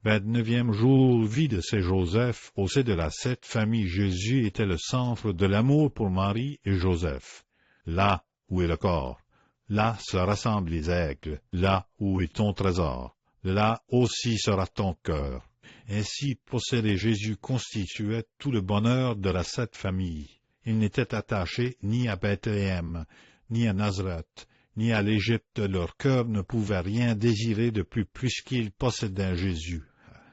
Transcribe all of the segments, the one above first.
29e jour, vie de saint Joseph. Au sein de la Sainte Famille, Jésus était le centre de l'amour pour Marie et Joseph. Là où est le corps, là se rassemblent les aigles, là où est ton trésor, là aussi sera ton cœur. Ainsi, posséder Jésus constituait tout le bonheur de la Sainte Famille. Il n'était attaché ni à Bethléem, ni à Nazareth, ni à l'Égypte. Leur cœur ne pouvait rien désirer de plus puisqu'ils possédaient Jésus.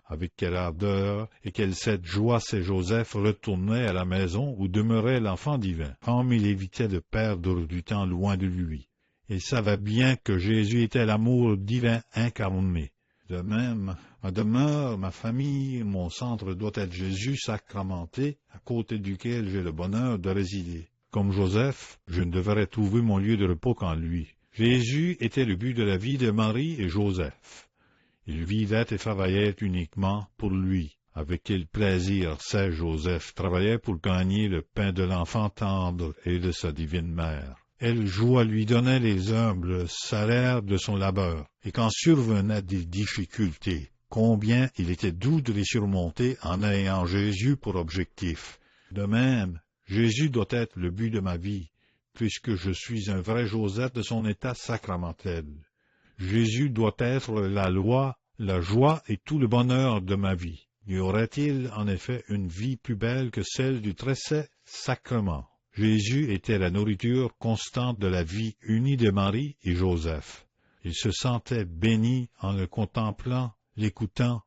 Avec quelle ardeur et quelle cette joie saint Joseph retournait à la maison où demeurait l'enfant divin, comme il évitait de perdre du temps loin de lui. Il savait bien que Jésus était l'amour divin incarné. De même, ma demeure, ma famille, mon centre doit être Jésus sacramenté, à côté duquel j'ai le bonheur de résider. Comme Joseph, je ne devrais trouver mon lieu de repos qu'en lui. Jésus était le but de la vie de Marie et Joseph. Ils vivaient et travaillaient uniquement pour lui. Avec quel plaisir saint Joseph travaillait pour gagner le pain de l'enfant tendre et de sa divine mère. Elle joie lui donnait les humbles salaires de son labeur, et quand survenaient des difficultés, combien il était doux de les surmonter en ayant Jésus pour objectif. De même, Jésus doit être le but de ma vie, puisque je suis un vrai Joseph de son état sacramentel. Jésus doit être la loi, la joie et tout le bonheur de ma vie. Y aurait-il en effet une vie plus belle que celle du très saint sacrement? Jésus était la nourriture constante de la vie unie de Marie et Joseph. Il se sentait béni en le contemplant, l'écoutant,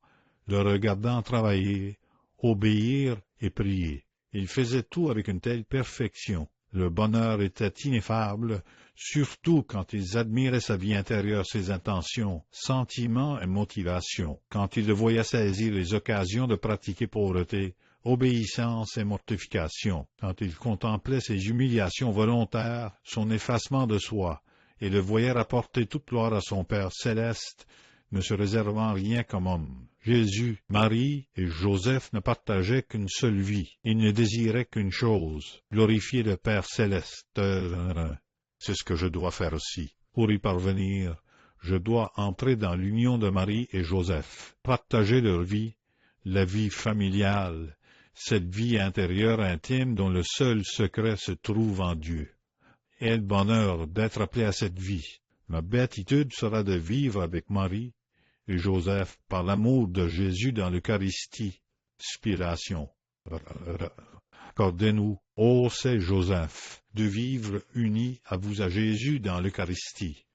le regardant travailler, obéir et prier. Il faisait tout avec une telle perfection. Le bonheur était ineffable, surtout quand ils admiraient sa vie intérieure, ses intentions, sentiments et motivations, quand ils le voyaient saisir les occasions de pratiquer pauvreté, obéissance et mortification, quand ils contemplaient ses humiliations volontaires, son effacement de soi, et le voyaient rapporter toute gloire à son Père céleste, ne se réservant rien comme homme. Jésus, Marie et Joseph ne partageaient qu'une seule vie. Ils ne désiraient qu'une chose, glorifier le Père céleste. C'est ce que je dois faire aussi. Pour y parvenir, je dois entrer dans l'union de Marie et Joseph, partager leur vie, la vie familiale, cette vie intérieure intime dont le seul secret se trouve en Dieu. Et le bonheur d'être appelé à cette vie. Ma béatitude sera de vivre avec Marie et Joseph par l'amour de Jésus dans l'Eucharistie. Spiration. Accordez-nous, ô saint Joseph, de vivre unis à vous à Jésus dans l'Eucharistie.